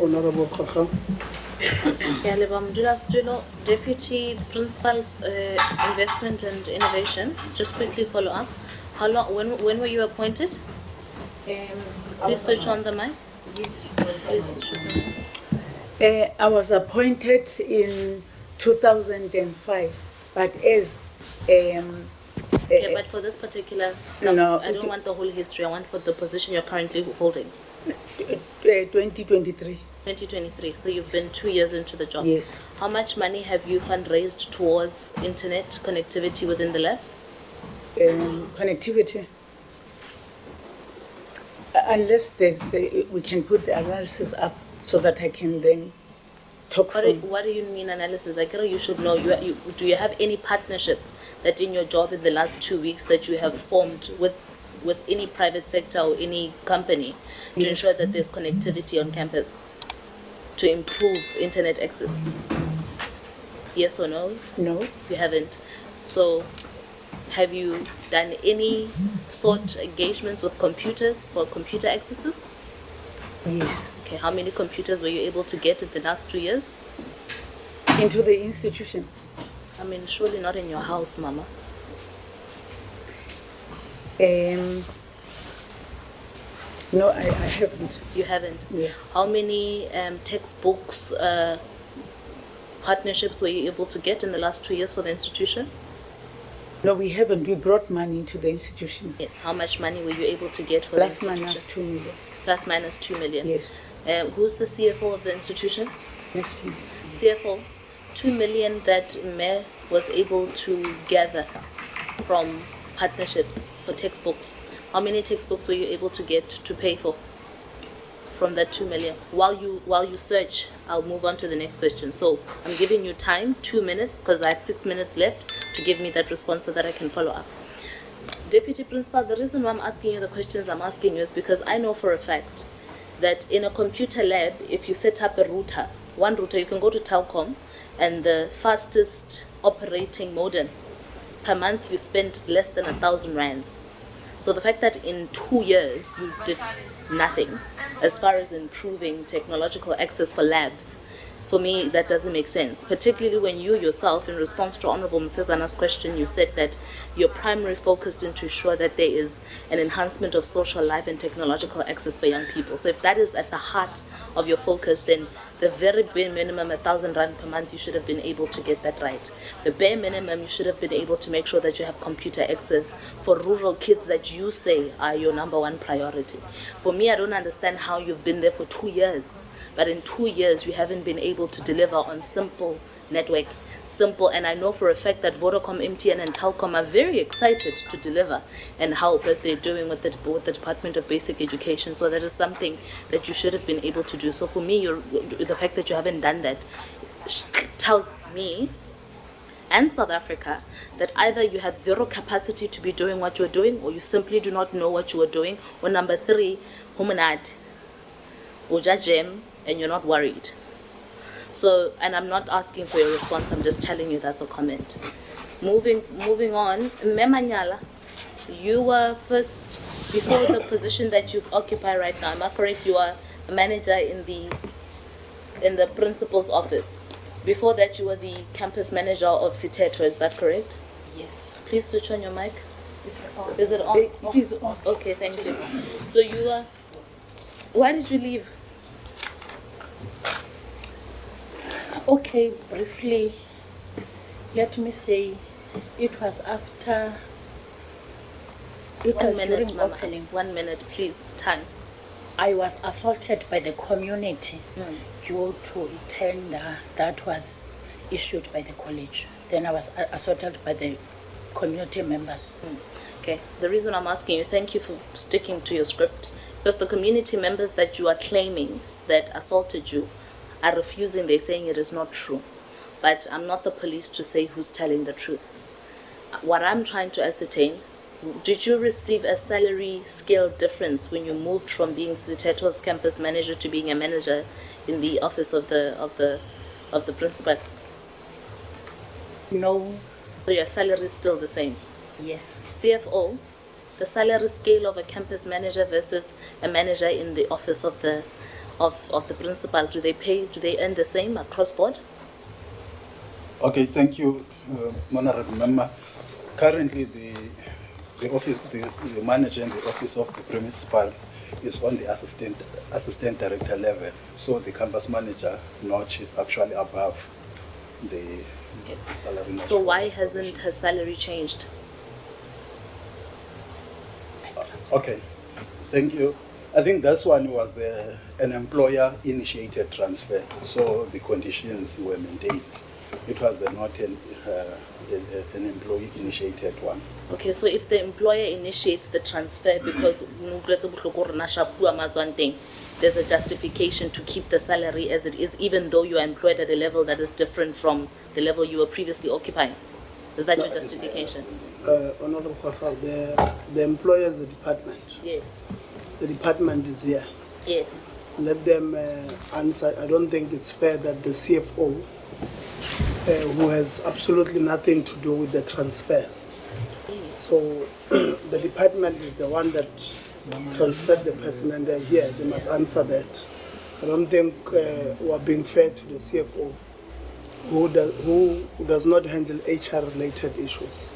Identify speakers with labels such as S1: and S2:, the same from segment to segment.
S1: Honorable Khakhau.
S2: Deputy Principal's Investment and Innovation. Just quickly follow up. How long? When were you appointed? Please switch on the mic.
S3: Yes.
S2: Please switch on the mic.
S3: I was appointed in 2005, but as
S2: Yeah, but for this particular stuff,
S3: No,
S2: I don't want the whole history. I want for the position you're currently holding.
S3: 2023.
S2: 2023. So you've been 2 years into the job.
S3: Yes.
S2: How much money have you fundraised towards internet connectivity within the labs?
S3: Connectivity. Unless we can put the analysis up so that I can then talk from.
S2: What do you mean analysis? I you should know. Do you have any partnership that in your job in the last 2 weeks that you have formed with any private sector or any company to
S3: Yes.
S2: ensure that there's connectivity on campus to improve internet access? Yes or no?
S3: No.
S2: You haven't. So have you done any sort engagements with computers for computer accesses?
S3: Yes.
S2: Okay, how many computers were you able to get in the last 2 years?
S3: Into the institution.
S2: I mean, surely not in your house, Mama.
S3: No, I haven't.
S2: You haven't?
S3: Yeah.
S2: How many textbooks, partnerships were you able to get in the last 2 years for the institution?
S3: No, we haven't. We brought money into the institution.
S2: Yes. How much money were you able to get for
S3: Plus
S2: the institution?
S3: minus 2 million.
S2: Plus minus 2 million.
S3: Yes.
S2: Who's the CFO of the institution?
S3: Next week.
S2: CFO, 2 million that Mayor was able to gather from partnerships for textbooks. How many textbooks were you able to get to pay for from that 2 million? While you search, I'll move on to the next question. So I'm giving you time, 2 minutes, because I have 6 minutes left to give me that response so that I can follow up. Deputy Principal, the reason why I'm asking you the questions I'm asking you is because I know for a fact that in a computer lab, if you set up a router, one router, you can go to Telkom, and the fastest operating modem, per month you spend less than 1,000 rands. So the fact that in 2 years you did nothing as far as improving technological access for labs, for me that doesn't make sense. Particularly when you yourself, in response to Honorable Msezana's question, you said that your primary focus is to ensure that there is an enhancement of social life and technological access for young people. So if that is at the heart of your focus, then the very bare minimum, 1,000 rand per month, you should have been able to get that right. The bare minimum, you should have been able to make sure that you have computer access for rural kids that you say are your number one priority. For me, I don't understand how you've been there for 2 years, but in 2 years you haven't been able to deliver on simple network. Simple, and I know for a fact that Vodacom, MTN, and Telkom are very excited to deliver and help as they're doing with the Department of Basic Education. So that is something that you should have been able to do. So for me, the fact that you haven't done that tells me and South Africa that either you have zero capacity to be doing what you're doing, or you simply do not know what you are doing, or number three, humanat, ujajem, and you're not worried. So, and I'm not asking for your response, I'm just telling you that's a comment. Moving on, Memanyala, you were first, before the position that you occupy right now, am I correct? You are a manager in the principal's office. Before that, you were the campus manager of Siteto, is that correct?
S3: Yes.
S2: Please switch on your mic.
S3: Is it on? It is on.
S2: Okay, thank you. So you were, why did you leave?
S4: Okay, briefly, let me say it was after, it was during
S2: Mama.
S4: opening.
S2: 1 minute, please. Time.
S4: I was assaulted by the community due to a tender that was issued by the college. Then I was assaulted by the community members.
S2: Okay. The reason I'm asking you, thank you for sticking to your script, because the community members that you are claiming that assaulted you are refusing. They're saying it is not true. But I'm not the police to say who's telling the truth. What I'm trying to ascertain, did you receive a salary scale difference when you moved from being Siteto's campus manager to being a manager in the office of the principal?
S4: No,
S2: So your salary is still the same.
S4: yes,
S2: CFO, the salary scale of a campus manager versus a manager in the office of the of the principal? Do they earn the same across board?
S1: Okay, thank you, Honorable Member. Currently, the office, the manager in the office of the principal is on the assistant director level. So the campus manager notch is actually above the salary notch.
S2: So why hasn't her salary changed?
S1: Okay, thank you. I think that one was an employer-initiated transfer, so the conditions were maintained. It was not an employee-initiated one.
S2: Okay, so if the employer initiates the transfer because there's a justification to keep the salary as it is, even though you are employed at a level that is different from the level you were previously occupying. Is that your justification?
S5: Honorable Khakhau, the employer is the department.
S2: Yes.
S5: The department is here.
S2: Yes.
S5: Let them answer. I don't think it's fair that the CFO, who has absolutely nothing to do with the transfers. So the department is the one that transferred the person and they're here. They must answer that. I don't think we're being fair to the CFO, who does not handle HR-related issues,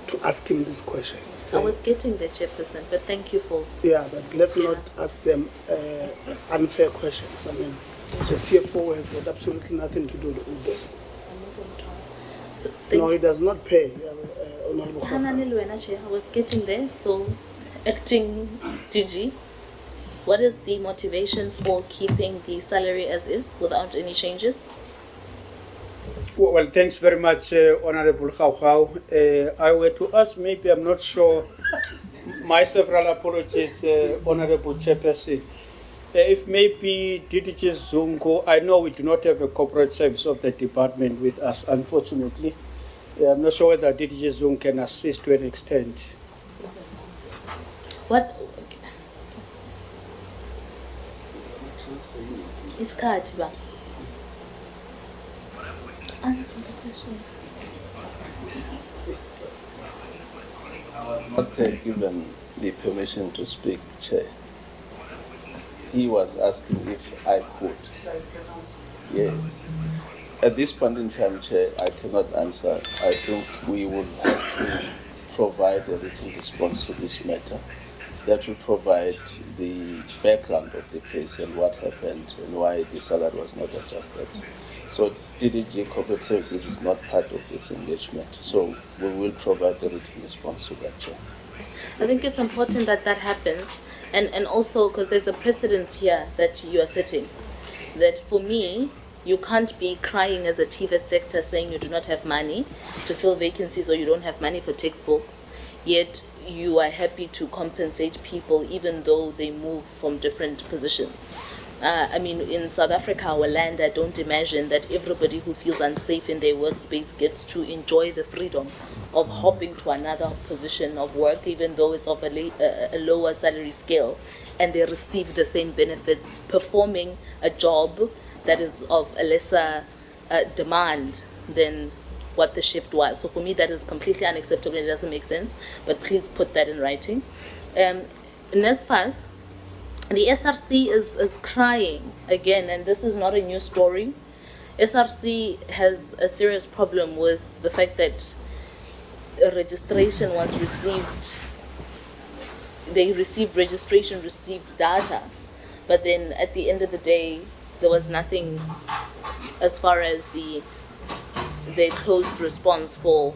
S5: to ask him this question.
S2: I was getting the chairperson, but thank you for...
S5: Yeah, but let's not ask them unfair questions. I mean, the CFO has got absolutely nothing to do with this.
S2: So
S5: No, he does not pay, Honorable Khakhau.
S2: I was getting there. So, acting DG, what is the motivation for keeping the salary as is without any changes?
S6: Well, thanks very much, Honorable Khakhau. I were to ask, maybe I'm not sure. My several apologies, Honorable Chairperson. If maybe DDG Zungo, I know we do not have a corporate service of the department with us, unfortunately. I'm not sure whether DDG Zungo can assist to an extent.
S2: What? It's Katiba. Answer the question.
S7: Not given the permission to speak, Chair. He was asking if I could. Yes. At this point in time, Chair, I cannot answer. I think we will have to provide a written response to this matter that will provide the background of the case and what happened and why the salary was not adjusted. So DDG Corporate Services is not part of this engagement. So we will provide a written response to that, Chair.
S2: I think it's important that that happens, and also because there's a precedent here that you are setting, that for me, you can't be crying as a TVET sector saying you do not have money to fill vacancies or you don't have money for textbooks, yet you are happy to compensate people even though they move from different positions. I mean, in South Africa, our land, I don't imagine that everybody who feels unsafe in their workspace gets to enjoy the freedom of hopping to another position of work, even though it's of a lower salary scale, and they receive the same benefits, performing a job that is of a lesser demand than what the shift was. So for me, that is completely unacceptable. It doesn't make sense, but please put that in writing. NSFAS, the SRC is crying again, and this is not a new story. SRC has a serious problem with the fact that a registration was received. They received registration, received data, but then at the end of the day, there was nothing as far as the closed response for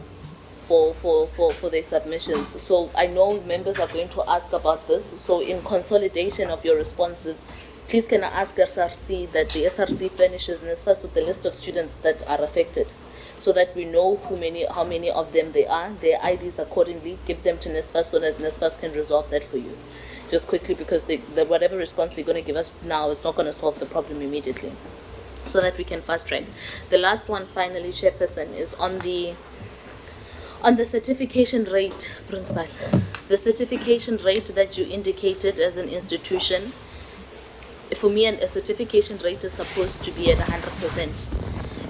S2: their submissions. So I know members are going to ask about this. So in consolidation of your responses, please can I ask SRC that the SRC furnishes NSFAS with the list of students that are affected, so that we know how many of them they are, their IDs accordingly, give them to NSFAS so that NSFAS can resolve that for you. Just quickly, because the whatever response they're going to give us now is not going to solve the problem immediately, so that we can fast track. The last one, finally, Chairperson, is on the certification rate, Principal. The certification rate that you indicated as an institution, for me, a certification rate is supposed to be at 100%.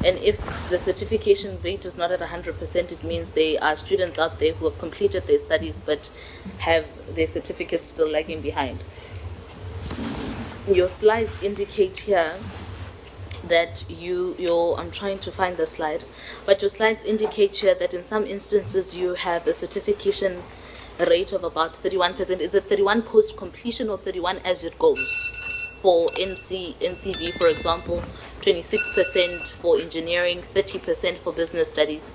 S2: And if the certification rate is not at 100%, it means there are students out there who have completed their studies but have their certificates still lagging behind. your slides indicate here that I'm trying to find the slide, but your slides indicate here that in some instances you have a certification rate of about 31%. Is it 31 post completion or 31 as it goes? For NCV, for example, 26% for engineering, 30% for business studies.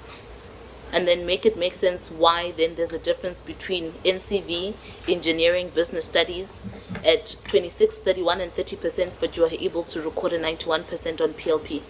S2: And then make sense why then there's a difference between NCV, engineering, business studies at 26, 31 and 30%, but you are able to record a 91% on PLP.